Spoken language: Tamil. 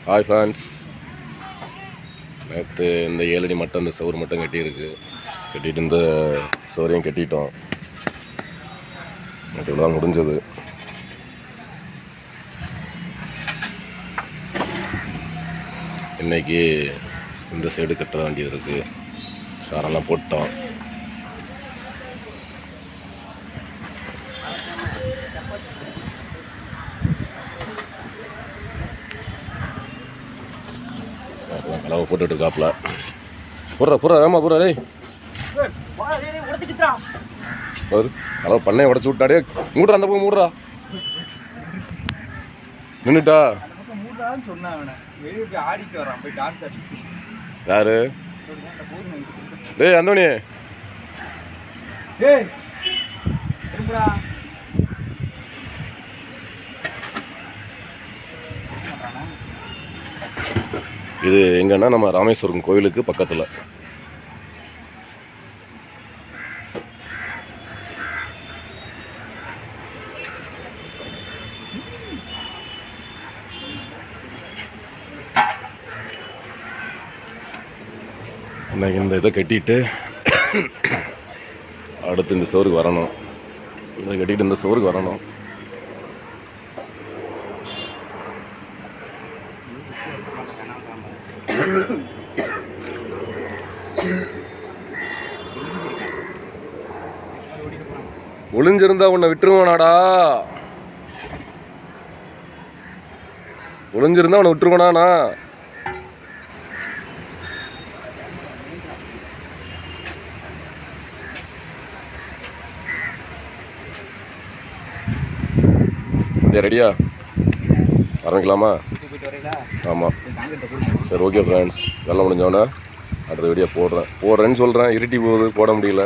ஹாய் ஃப்ரெண்ட்ஸ், நேற்று இந்த 7 அடி மட்டும் இந்த சவுறு மட்டும் கட்டியிருக்கு. கட்டிட்டு இந்த சவுரையும் கட்டிட்டோம். நேற்று இவ்வளோதான் முடிஞ்சது. இன்றைக்கி இந்த சைடு கட்ட வேண்டியது இருக்குது. சாரெல்லாம் போட்டோம். கலவை போட்டுட்டு இருக்காப்புல. புறா ஏமா புறா டேய் கலவை பண்ணையை உடச்சி விட்டாடே. மூடுறா, அந்த பக்கம் மூடுறா. நின்றுட்டா யாரு? டேய் அந்தோனி, இது எங்கன்னா நம்ம ராமேஸ்வரம் கோயிலுக்கு பக்கத்தில். இன்னைக்கு இந்த இதை கட்டிட்டு அடுத்து இந்த சோறுக்கு வரணும். இதை கட்டிட்டு இந்த சோறுக்கு வரணும். ஒளிஞ்சிருந்தா உன்னை விட்டுருவானாடா. ஒளிஞ்சிருந்தா உன்னை விட்டுருவானா? ரெடியா ஆரம்பிக்கலாமா? ஆமாம், சரி, ஓகே ஃப்ரெண்ட்ஸ். நல்லா முடிஞ்சோன்னே அடுத்த வீடியோ போடுறேன்னு சொல்கிறேன். இருட்டி போகுது, போட முடியல.